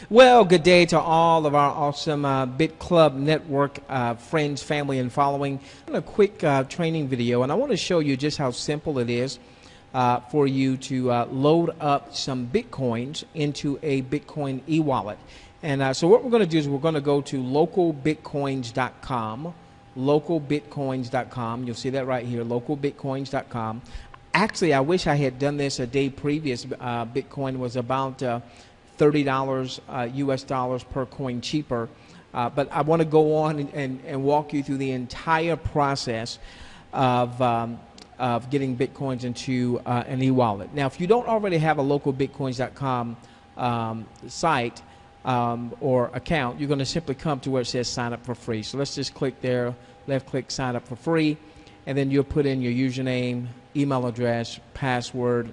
Well, good day to all of our awesome BitClub network friends, family, and following. A quick training video, and I want to show you just how simple it is for you to load up some Bitcoins into a Bitcoin e-wallet. And so what we're going to do is we're going to go to localbitcoins.com, localbitcoins.com. You'll see that right here, localbitcoins.com. Actually, I wish I had done this a day previous. Bitcoin was about $30 US dollars per coin cheaper. But I want to go on and walk you through the entire process of getting Bitcoins into an e-wallet. Now, if you don't already have a localbitcoins.com site or account, you're going to simply come to where it says sign up for free. So let's just click there, left click sign up for free, and then you'll put in your username, email address, password,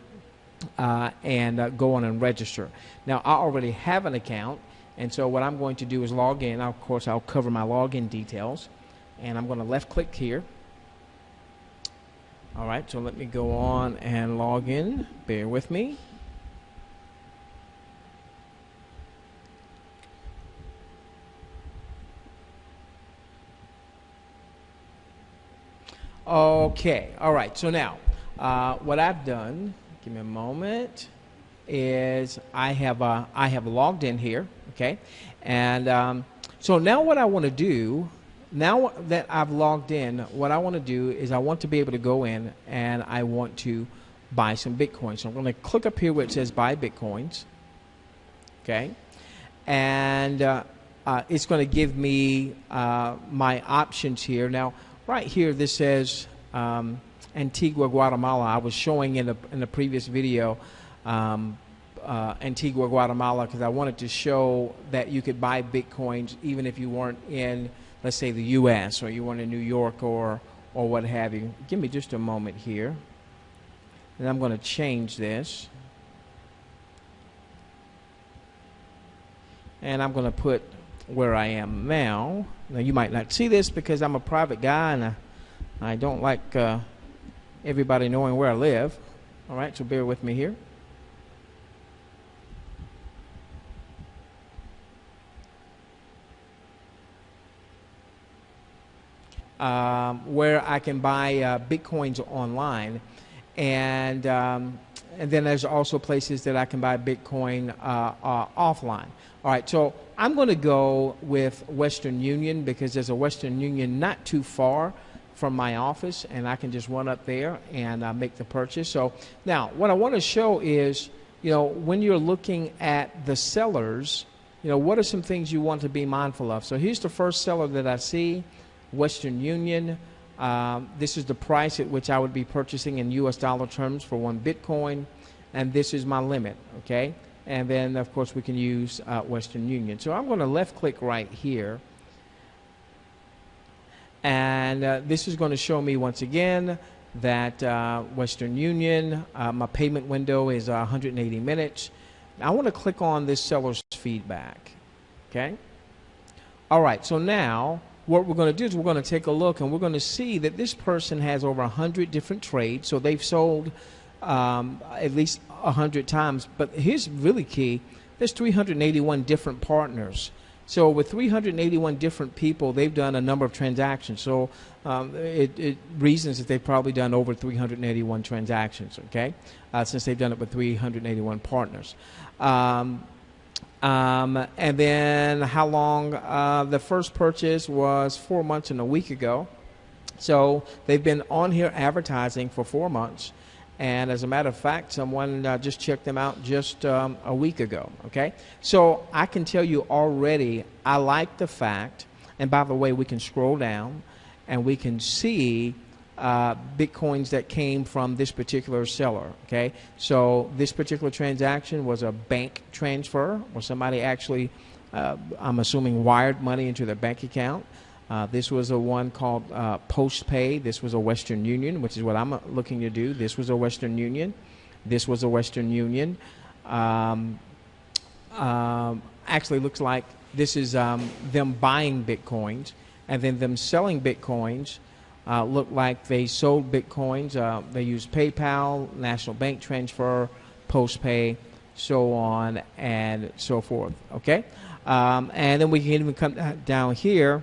and go on and register. Now, I already have an account, and so what I'm going to do is log in. Of course, I'll cover my login details, and I'm going to left click here. All right, so let me go on and log in. Bear with me. Okay, all right, so now what I've done, give me a moment, is I have logged in here, okay? And so now what I want to do, now that I've logged in, what I want to do is I want to be able to go in and I want to buy some Bitcoin. So I'm going to click up here where it says buy Bitcoins, okay? And it's going to give me my options here. Now, right here, this says Antigua, Guatemala. I was showing in the previous video Antigua, Guatemala, because I wanted to show that you could buy Bitcoins even if you weren't in, let's say, the U.S. or you weren't in New York or what have you. Give me just a moment here, and I'm going to change this. And I'm going to put where I am now. Now, you might not see this because I'm a private guy and I don't like everybody knowing where I live. All right, so bear with me here. Where I can buy Bitcoins online, and then there's also places that I can buy Bitcoin offline. All right, so I'm going to go with Western Union because there's a Western Union not too far from my office, and I can just run up there and make the purchase. So now what I want to show is, when you're looking at the sellers, what are some things you want to be mindful of? So here's the first seller that I see, Western Union. This is the price at which I would be purchasing in US dollar terms for one Bitcoin, and this is my limit, okay? And then, of course, we can use Western Union. So I'm going to left click right here. And this is going to show me once again that Western Union, my payment window is 180 minutes. I want to click on this seller's feedback, okay? All right, so now what we're going to do is we're going to take a look and we're going to see that this person has over 100 different trades. So they've sold at least 100 times. But here's really key. There's 381 different partners. So with 381 different people, they've done a number of transactions. So it reasons that they've probably done over 381 transactions, okay, since they've done it with 381 partners. And then how long? The first purchase was 4 months and a week ago. So they've been on here advertising for 4 months. And as a matter of fact, someone just checked them out just a week ago, okay? So I can tell you already, I like the fact, and by the way, we can scroll down and we can see Bitcoins that came from this particular seller, okay? So this particular transaction was a bank transfer where somebody actually, I'm assuming, wired money into their bank account. This was a one called PostPay. This was a Western Union, which is what I'm looking to do. This was a Western Union. This was a Western Union. Actually, looks like this is them buying Bitcoins, and then them selling Bitcoins. Look like they sold Bitcoins. They used PayPal, National Bank Transfer, PostPay, so on and so forth. Okay, and then we can even come down here.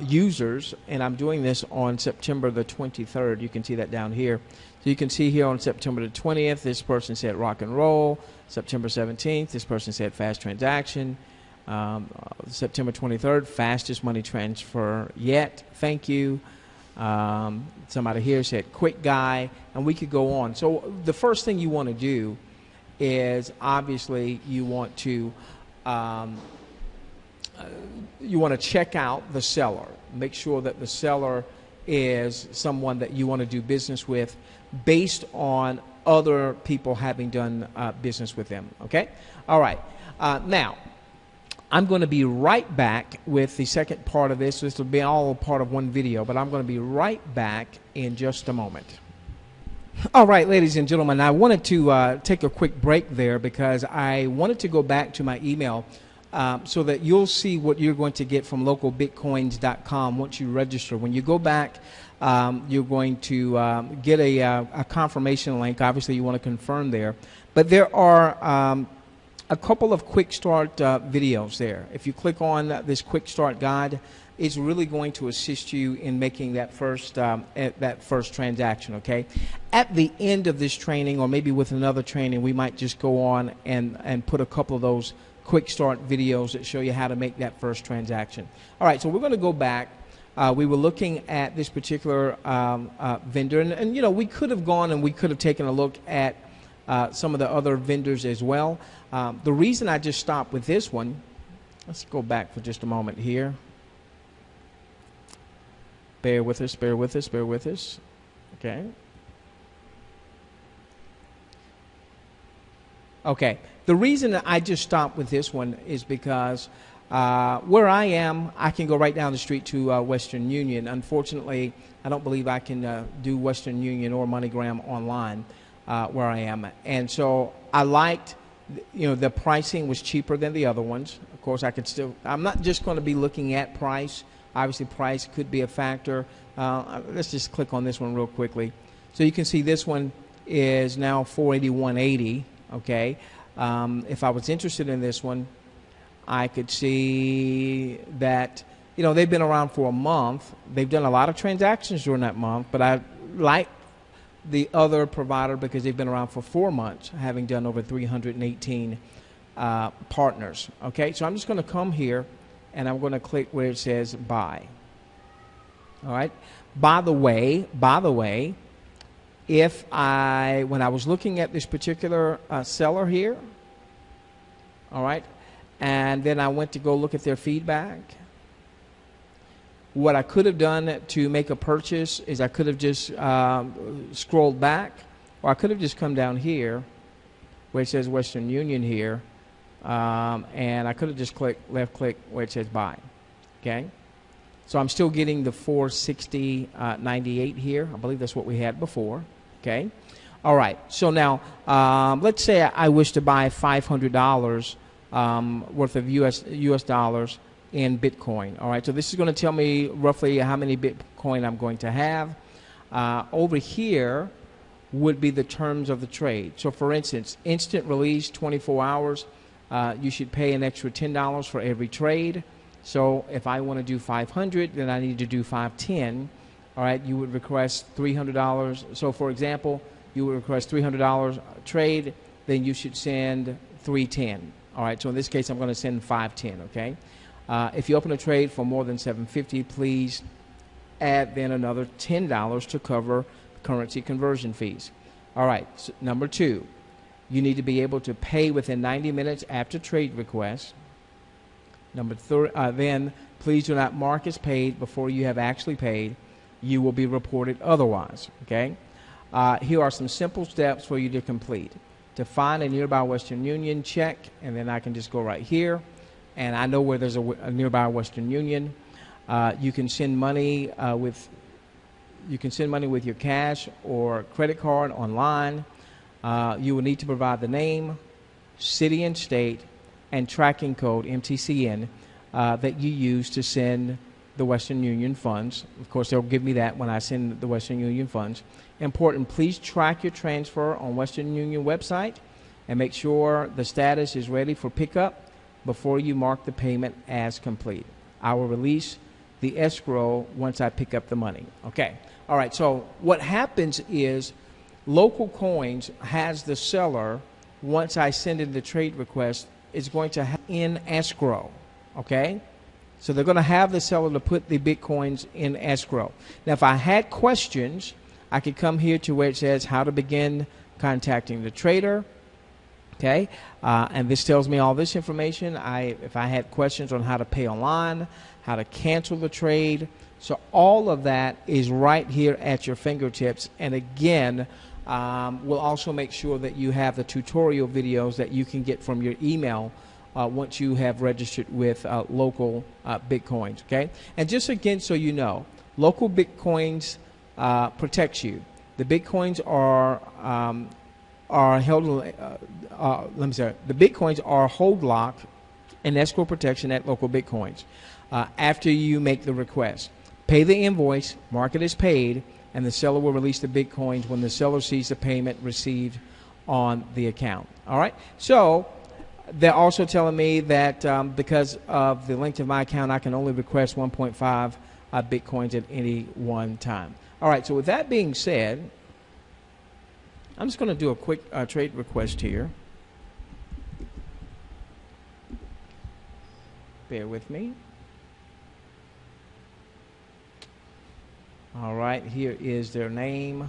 Users, and I'm doing this on September the 23rd. You can see that down here. So you can see here on September the 20th, this person said rock and roll. September 17th, this person said fast transaction. September 23rd, fastest money transfer yet. Thank you. Somebody here said quick guy, and we could go on. So the first thing you want to do is obviously you want to check out the seller. Make sure that the seller is someone that you want to do business with based on other people having done business with them. Okay? All right. Now, I'm going to be right back with the second part of this. This will be all part of one video, but I'm going to be right back in just a moment. All right, ladies and gentlemen, I wanted to take a quick break there because I wanted to go back to my email so that you'll see what you're going to get from localbitcoins.com once you register. When you go back, you're going to get a confirmation link. Obviously, you want to confirm there. But there are a couple of quick start videos there. If you click on this quick start guide, it's really going to assist you in making that first transaction. Okay. At the end of this training, or maybe with another training, we might just go on and put a couple of those quick start videos that show you how to make that first transaction. All right. So we're going to go back. We were looking at this particular vendor, and you know, we could have gone and we could have taken a look at some of the other vendors as well. The reason I just stopped with this one, let's go back for just a moment here. Bear with us, bear with us, bear with us. Okay. Okay. The reason I just stopped with this one is because where I am, I can go right down the street to Western Union. Unfortunately, I don't believe I can do Western Union or MoneyGram online where I am. And so I liked, you know, the pricing was cheaper than the other ones. Of course, I could still, I'm not just going to be looking at price. Obviously, price could be a factor. Let's just click on this one real quickly. So you can see this one is now $481.80. Okay. If I was interested in this one, I could see that, you know, they've been around for a month. They've done a lot of transactions during that month, but I like the other provider because they've been around for 4 months, having done over 318 partners. Okay, so I'm just going to come here and I'm going to click where it says buy. All right. By the way, when I was looking at this particular seller here, all right, and then I went to go look at their feedback, what I could have done to make a purchase is I could have just scrolled back, or I could have just come down here where it says Western Union here, and I could have just left click where it says buy. Okay, so I'm still getting the 460.98 here. I believe that's what we had before. Okay, all right. So now let's say I wish to buy $500 worth of US dollars in Bitcoin. All right, so this is going to tell me roughly how many Bitcoin I'm going to have. Over here would be the terms of the trade. So for instance, instant release, 24 hours, you should pay an extra $10 for every trade. So if I want to do 500, then I need to do 510. All right, you would request $300. So for example, you would request $300 trade, then you should send 310. All right, so in this case, I'm going to send 510, okay? If you open a trade for more than $750, please add then another $10 to cover currency conversion fees. All right, so number 2, you need to be able to pay within 90 minutes after trade request. Number 3, then please do not mark as paid before you have actually paid. You will be reported otherwise, okay? Here are some simple steps for you to complete. To find a nearby Western Union, check, and then I can just go right here. And I know where there's a nearby Western Union. You can send money with your cash or credit card online. You will need to provide the name, city and state, and tracking code (MTCN) that you use to send the Western Union funds. Of course, they'll give me that when I send the Western Union funds. Important, please track your transfer on Western Union website and make sure the status is ready for pickup before you mark the payment as complete. I will release the escrow once I pick up the money. Okay. All right. So what happens is Local Coins has the seller, once I send in the trade request, is going to have in escrow. Okay. So they're going to have the seller to put the Bitcoins in escrow. Now, if I had questions, I could come here to where it says how to begin contacting the trader. Okay, and this tells me all this information. If I had questions on how to pay online, how to cancel the trade, so all of that is right here at your fingertips. And again, we'll also make sure that you have the tutorial videos that you can get from your email once you have registered with Local Bitcoins. Okay, and just again, so you know, Local Bitcoins protects you. The Bitcoins are held. The Bitcoins are hold lock and escrow protection at Local Bitcoins. After you make the request, pay the invoice, mark it as paid, and the seller will release the Bitcoins when the seller sees the payment received on the account. All right. So they're also telling me that because of the length of my account, I can only request 1.5 Bitcoins at any one time. All right. So with that being said, I'm just going to do a quick trade request here. Bear with me. All right, here is their name.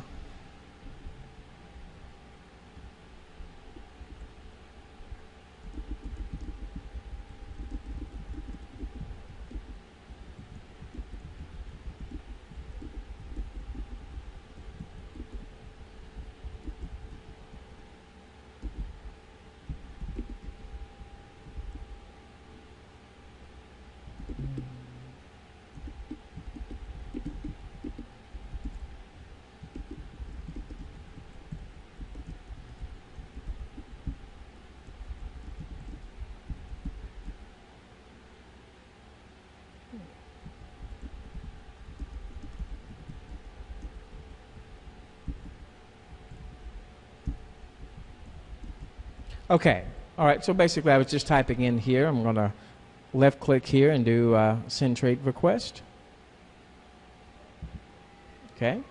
Okay. All right. So basically, I was just typing in here. I'm going to left click here and do send trade request. Okay.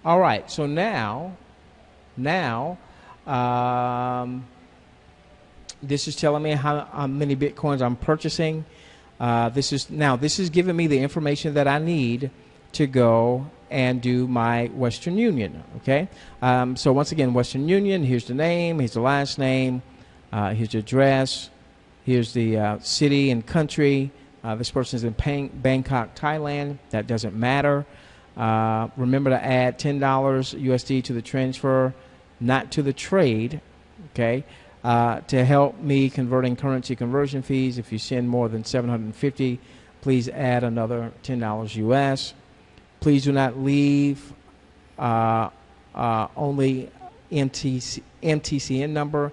All right. So now, this is telling me how many Bitcoins I'm purchasing. This is giving me the information that I need to go and do my Western Union. Okay. So once again, Western Union. Here's the name. Here's the last name. Here's the address. Here's the city and country. This person is in Bangkok, Thailand. That doesn't matter. Remember to add $10 USD to the transfer, not to the trade. Okay. To help me converting currency conversion fees. If you send more than 750, please add another $10 US. Please do not leave only MTCN number.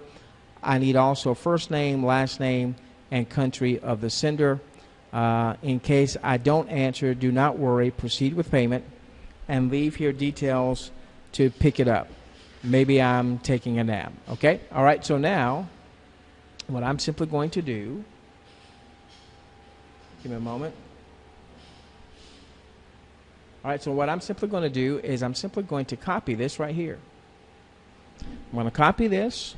I need also first name, last name, and country of the sender. In case I don't answer, do not worry. Proceed with payment and leave here details to pick it up. Maybe I'm taking a nap. Okay? All right. So now what I'm simply going to do, give me a moment. All right, so what I'm simply going to do is I'm simply going to copy this right here. I'm going to copy this.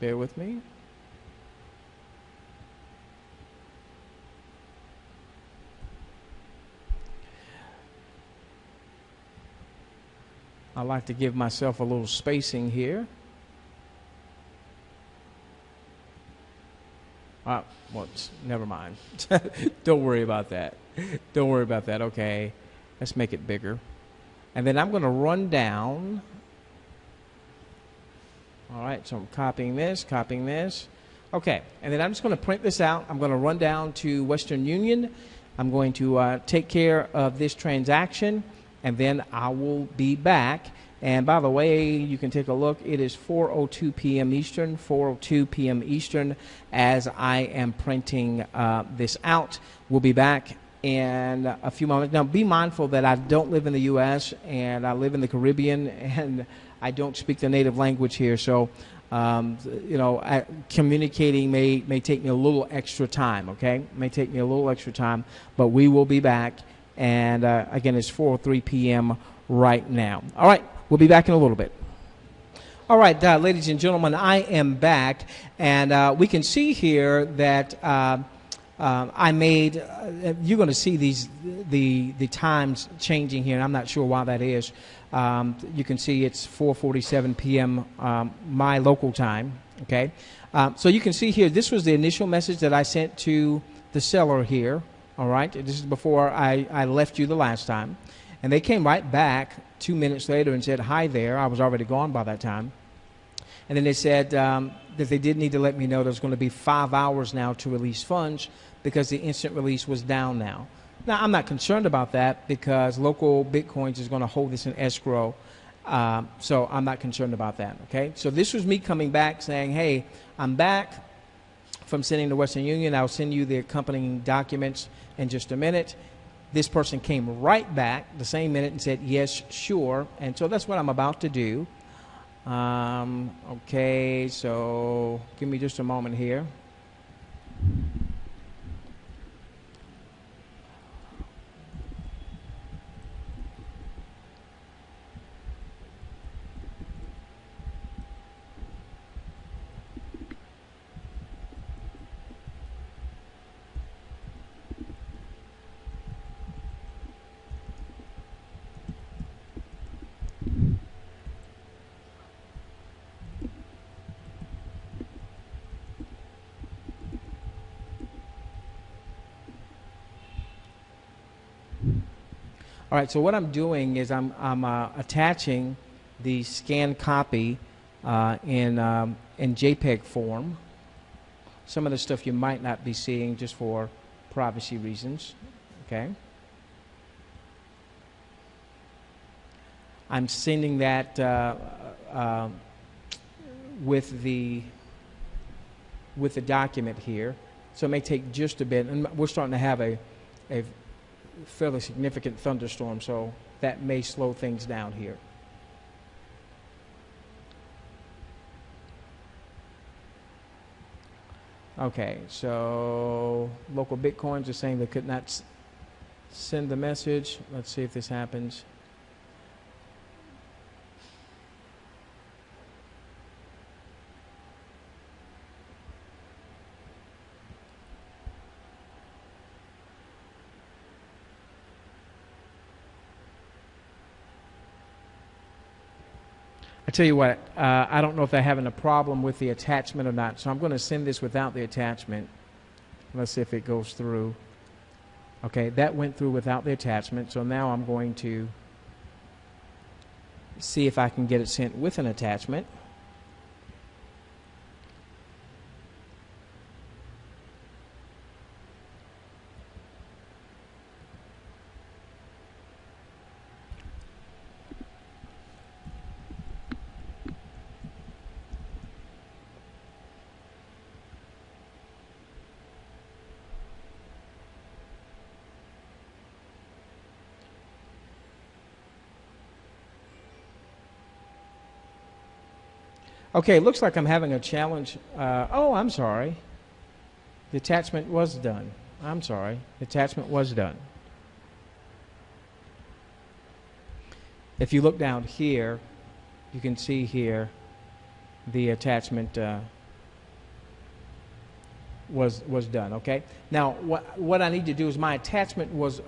Bear with me. I like to give myself a little spacing here. Well, never mind. Don't worry about that. Don't worry about that. Okay, let's make it bigger. And then I'm going to run down. All right, so I'm copying this. Okay, and then I'm just going to print this out. I'm going to run down to Western Union. I'm going to take care of this transaction, and then I will be back And by the way, you can take a look. It is 4:02 p.m. Eastern, 4:02 p.m. Eastern, as I am printing this out. We'll be back in a few moments. Now, be mindful that I don't live in the U.S. and I live in the Caribbean, and I don't speak the native language here. So, communicating may take me a little extra time, okay? May take me a little extra time, but we will be back. And, again, it's 4:03 p.m. right now. All right. We'll be back in a little bit. All right, ladies and gentlemen, I am back, and we can see here that I made. You're going to see the times changing here, and I'm not sure why that is. You can see it's 4:47 p.m. My local time. Okay, so you can see here. This was the initial message that I sent to the seller here. All right, this is before I left you the last time. And they came right back 2 minutes later and said, hi there. I was already gone by that time. And then they said that they did need to let me know there's going to be 5 hours now to release funds because the instant release was down now. Now, I'm not concerned about that because local Bitcoins is going to hold this in escrow. So I'm not concerned about that, okay? So this was me coming back saying, hey, I'm back from sending to Western Union. I'll send you the accompanying documents in just a minute. This person came right back the same minute and said, yes, sure. And so that's what I'm about to do. Okay, so give me just a moment here. All right, so what I'm doing is I'm attaching the scanned copy in JPEG form. Some of the stuff you might not be seeing just for privacy reasons, okay? I'm sending that with the document here, so it may take just a bit, and we're starting to have a fairly significant thunderstorm, so that may slow things down here. Okay, so local Bitcoins are saying they could not send the message. Let's see if this happens. I tell you what, I don't know if they're having a problem with the attachment or not, so I'm going to send this without the attachment. Let's see if it goes through. Okay, that went through without the attachment, so now I'm going to see if I can get it sent with an attachment. Okay, it looks like I'm having a challenge. Oh, I'm sorry. The attachment was done. I'm sorry. The attachment was done. If you look down here, you can see here the attachment was done, okay? Now, what I need to do is my attachment was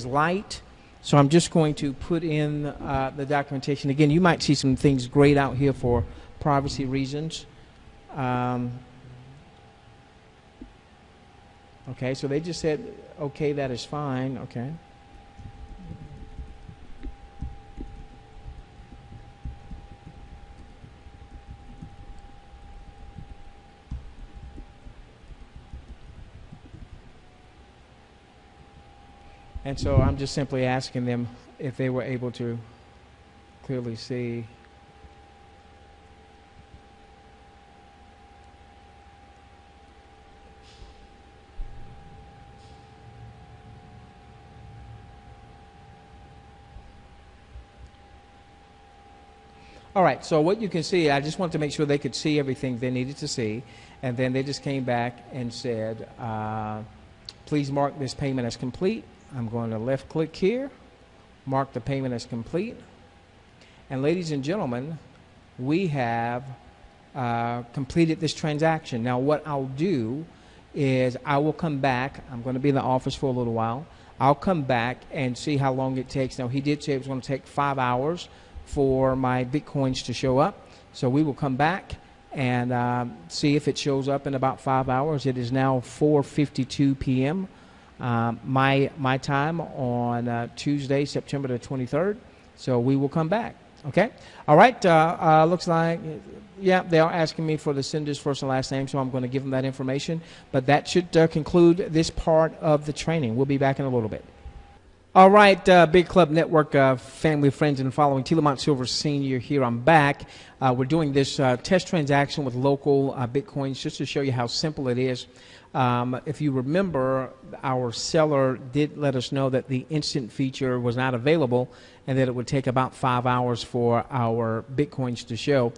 light, so I'm just going to put in the documentation. Again, you might see some things grayed out here for privacy reasons. Okay, so they just said, okay, that is fine, okay. And so I'm just simply asking them if they were able to clearly see. All right, so what you can see, I just wanted to make sure they could see everything they needed to see, and then they just came back and said, please mark this payment as complete. I'm going to left click here, mark the payment as complete, and ladies and gentlemen, we have completed this transaction. Now what I'll do is I will come back. I'm going to be in the office for a little while. I'll come back and see how long it takes. Now he did say it was going to take 5 hours for my Bitcoins to show up. So we will come back and see if it shows up in about 5 hours. It is now 4:52 p.m. My time on Tuesday, September the 23rd. So we will come back. Okay. All right. Looks like, yeah, they are asking me for the sender's first and last name, so I'm going to give them that information. But that should conclude this part of the training. We'll be back in a little bit. All right, Big Club Network family, friends, and following. T. Lamont Silver Sr. here. I'm back. We're doing this test transaction with local Bitcoins just to show you how simple it is. If you remember, our seller did let us know that the instant feature was not available and that it would take about 5 hours for our Bitcoins to show.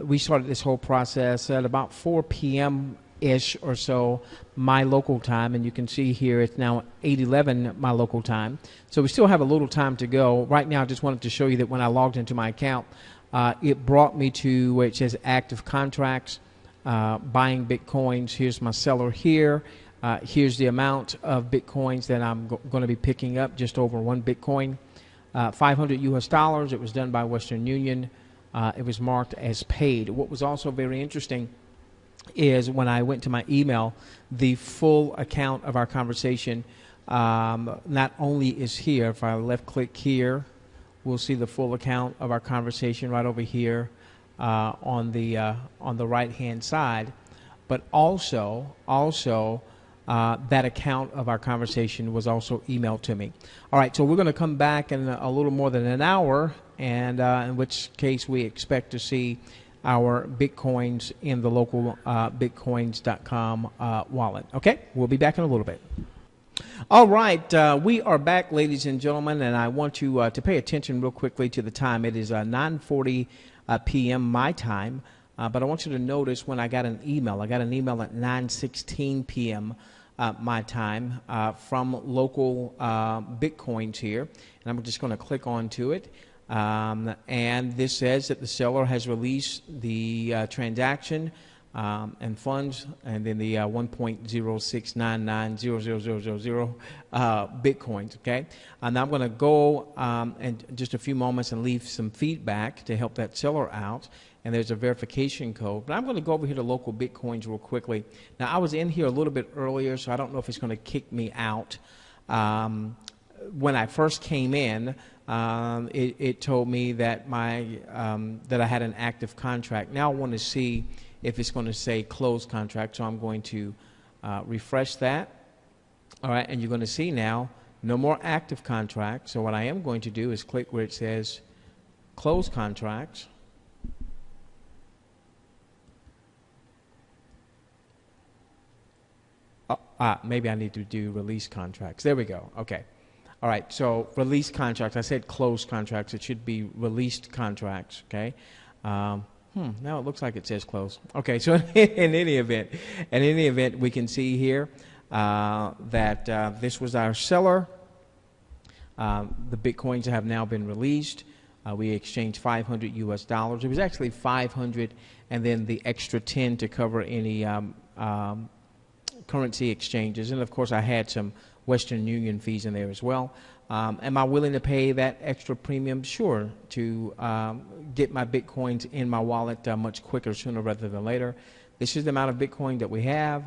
We started this whole process at about 4 p.m. ish or so my local time, and you can see here it's now 8:11 my local time, so we still have a little time to go. Right now I just wanted to show you that when I logged into my account, it brought me to where it says active contracts, buying Bitcoins. Here's my seller here. Here's the amount of Bitcoins that I'm going to be picking up, just over 1 Bitcoin, $500 US. It was done by Western Union. It was marked as paid. What was also very interesting is when I went to my email, the full account of our conversation not only is here. If I left click here, we'll see the full account of our conversation right over here on the right hand side, but also that account of our conversation was also emailed to me. All right, so we're going to come back in a little more than an hour, and in which case we expect to see our Bitcoins in the local Bitcoins.com wallet. Okay, we'll be back in a little bit. All right, we are back, ladies and gentlemen, and I want you to pay attention real quickly to the time. It is 9:40 p.m. my time, but I want you to notice when I got an email. I got an email at 9:16 p.m. My time from local Bitcoins here, and I'm just going to click onto it. And this says that the seller has released the transaction and funds, and then the 1.06990000 Bitcoins. Okay, and I'm going to go in just a few moments and leave some feedback to help that seller out. And there's a verification code. But I'm going to go over here to local Bitcoins real quickly. Now, I was in here a little bit earlier, so I don't know if it's going to kick me out. When I first came in, it told me that that I had an active contract. Now I want to see if it's going to say closed contract, so I'm going to refresh that. All right, and you're going to see now no more active contract. So what I am going to do is click where it says closed contracts. Maybe I need to do release contracts. There we go. Okay. All right, so release contracts. I said closed contracts. It should be released contracts, okay? Now it looks like it says closed. Okay, so in any event, we can see here that this was our seller. The Bitcoins have now been released. We exchanged $500 US. It was actually 500 and then the extra 10 to cover any currency exchanges. And of course, I had some Western Union fees in there as well. Am I willing to pay that extra premium? Sure, to get my Bitcoins in my wallet much quicker, sooner rather than later. This is the amount of Bitcoin that we have.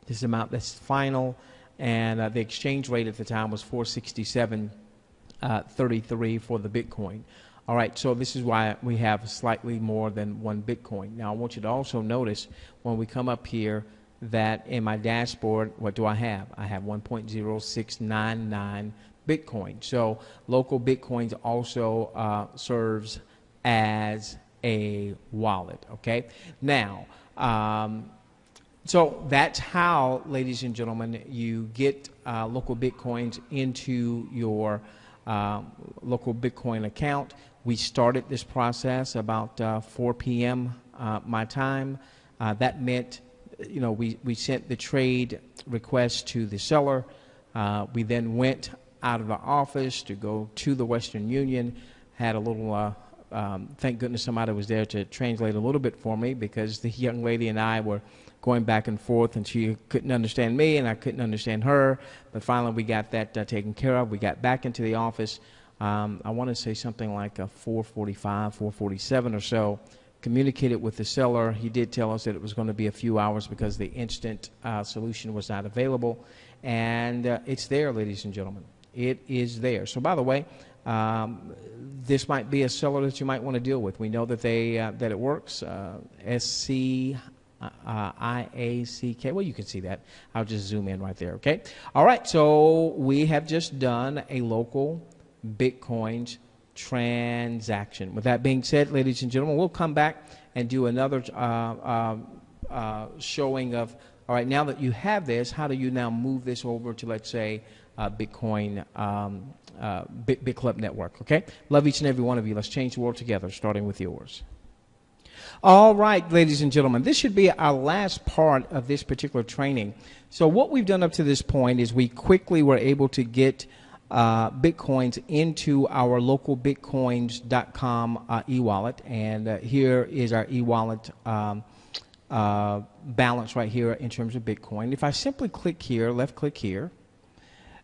This is the amount that's final, and the exchange rate at the time was 467.33 for the Bitcoin. All right, so this is why we have slightly more than 1 Bitcoin. Now, I want you to also notice when we come up here that in my dashboard, what do I have? I have 1.0699 Bitcoin. So local Bitcoins also serves as a wallet. Okay. Now, so that's how, ladies and gentlemen, you get local Bitcoins into your local Bitcoin account. We started this process about 4 p.m. My time. That meant, we sent the trade request to the seller. We then went out of the office to go to the Western Union, had a little, thank goodness somebody was there to translate a little bit for me, because the young lady and I were going back and forth, and she couldn't understand me and I couldn't understand her. But finally we got that taken care of. We got back into the office. I want to say something like 4:45, 4:47 or so. Communicated with the seller. He did tell us that it was going to be a few hours because the instant solution was not available. And it's there, ladies and gentlemen. It is there. So, by the way, this might be a seller that you might want to deal with. We know that that it works. SCIACK. Well, you can see that. I'll just zoom in right there. Okay. All right. So we have just done a local Bitcoins transaction. With that being said, ladies and gentlemen, we'll come back and do another showing of, all right, now that you have this, how do you now move this over to, let's say, Bitcoin, BitClub Network, okay? Love each and every one of you. Let's change the world together, starting with yours. All right, ladies and gentlemen, this should be our last part of this particular training. So what we've done up to this point is we quickly were able to get Bitcoins into our local Bitcoins.com e-wallet. And here is our e-wallet balance right here in terms of Bitcoin. If I simply click here, left click here,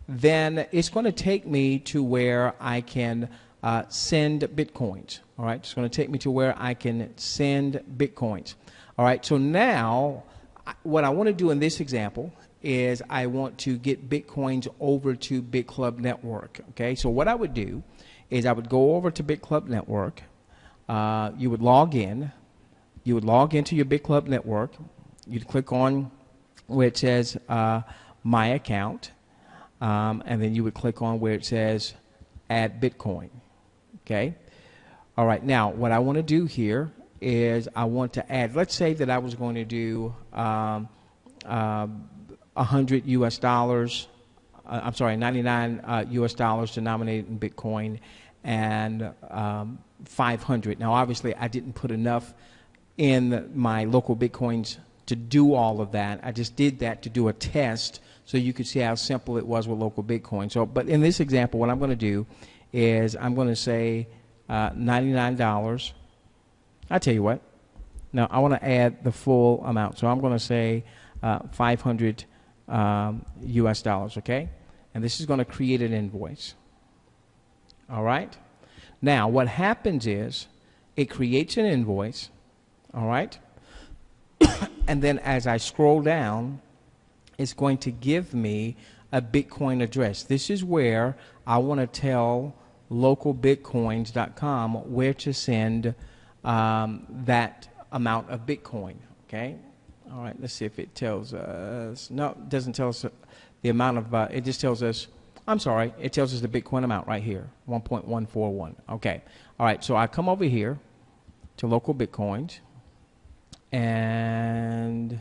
then it's going to take me to where I can send Bitcoins. All right, it's going to take me to where I can send Bitcoins. All right, so now what I want to do in this example is I want to get Bitcoins over to BitClub Network. Okay, so what I would do is I would go over to BitClub Network. You would log in. You would log into your BitClub Network. You'd click on where it says My Account. And then you would click on where it says Add Bitcoin. Okay. All right. Now, what I want to do here is I want to add, let's say that I was going to do 100 US dollars. I'm sorry, 99 US dollars denominated in Bitcoin, and 500. Now, obviously, I didn't put enough in my local Bitcoins to do all of that. I just did that to do a test so you could see how simple it was with local Bitcoin. So, but in this example, what I'm going to do is I'm going to say $99. I tell you what. Now, I want to add the full amount. So I'm going to say 500 US dollars, okay? And this is going to create an invoice. All right? Now, what happens is it creates an invoice, all right? And then as I scroll down, it's going to give me a Bitcoin address. This is where I want to tell localbitcoins.com where to send that amount of Bitcoin, okay? All right, let's see if it tells us. No, it doesn't tell us the amount of, it just tells us, I'm sorry, it tells us the Bitcoin amount right here, 1.141. Okay, all right, so I come over here to local Bitcoins, and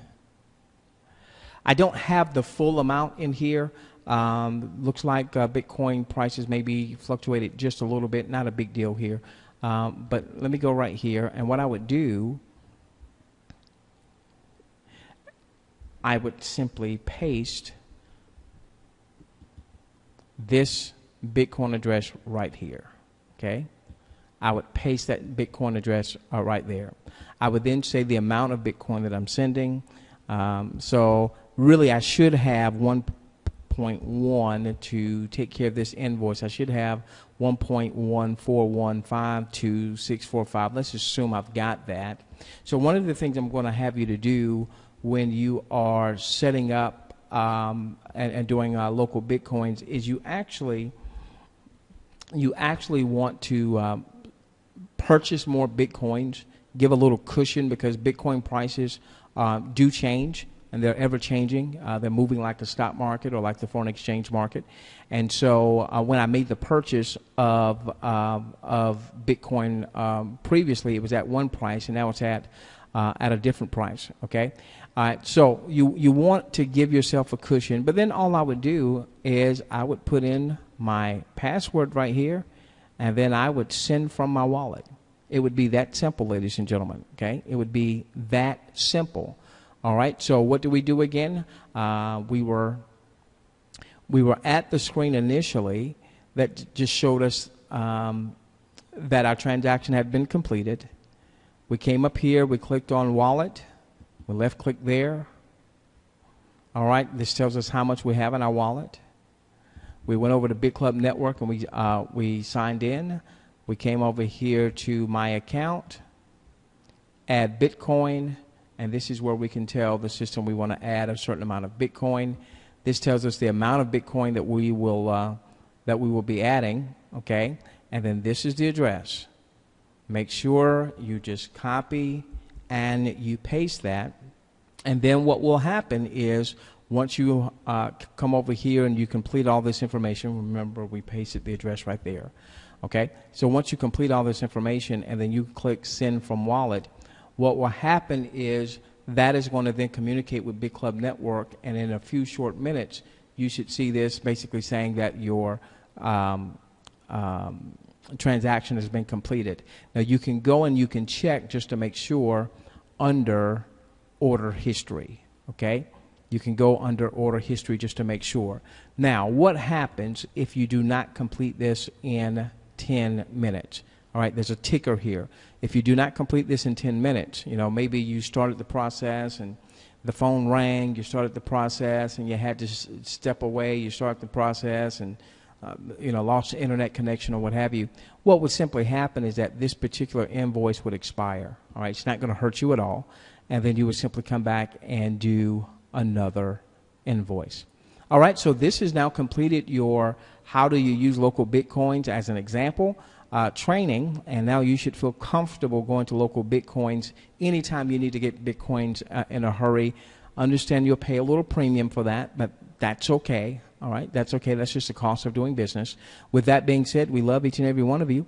I don't have the full amount in here. Looks like Bitcoin prices maybe fluctuated just a little bit, not a big deal here. But let me go right here, and what I would do, I would simply paste this Bitcoin address right here, okay? I would paste that Bitcoin address right there. I would then say the amount of Bitcoin that I'm sending. So really I should have 1.1 to take care of this invoice. I should have 1.14152,645. Let's assume I've got that. So one of the things I'm going to have you to do when you are setting up and doing local Bitcoins is you actually want to purchase more Bitcoins, give a little cushion, because Bitcoin prices do change and they're ever changing. They're moving like the stock market or like the foreign exchange market. And so when I made the purchase of Bitcoin previously, it was at one price, and now it's at a different price. Okay. All right. So you want to give yourself a cushion, but then all I would do is I would put in my password right here, and then I would send from my wallet. It would be that simple, ladies and gentlemen, okay? It would be that simple, all right? So what do we do again? We were at the screen initially that just showed us that our transaction had been completed. We came up here, we clicked on wallet, we left-click there. All right, this tells us how much we have in our wallet. We went over to BitClub Network and we signed in. We came over here to my account, add Bitcoin, and this is where we can tell the system we want to add a certain amount of Bitcoin. This tells us the amount of Bitcoin that we will be adding, okay? And then this is the address. Make sure you just copy and you paste that. And then what will happen is once you come over here and you complete all this information, remember we pasted the address right there. Okay, so once you complete all this information and then you click send from wallet, what will happen is that is going to then communicate with BitClub Network, and in a few short minutes you should see this basically saying that your transaction has been completed. Now you can go and you can check just to make sure under order history. Okay, you can go under order history just to make sure. Now what happens if you do not complete this in 10 minutes? All right, there's a ticker here. If you do not complete this in 10 minutes, you know, maybe you started the process and the phone rang, you started the process and you had to step away, you started the process and, you know, lost the internet connection or what have you. What would simply happen is that this particular invoice would expire. All right, it's not going to hurt you at all. And then you would simply come back and do another invoice. All right, so this has now completed your how do you use local Bitcoins as an example training, and now you should feel comfortable going to local Bitcoins anytime you need to get Bitcoins in a hurry. Understand you'll pay a little premium for that, but that's okay. All right, that's okay. That's just the cost of doing business. With that being said, we love each and every one of you.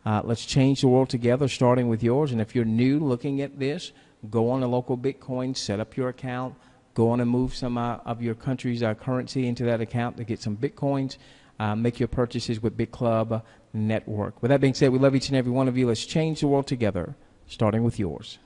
Let's change the world together, starting with yours. And if you're new looking at this, go on to local Bitcoin, set up your account, go on and move some of your country's currency into that account to get some Bitcoins. Make your purchases with BitClub Network. With that being said, we love each and every one of you. Let's change the world together, starting with yours.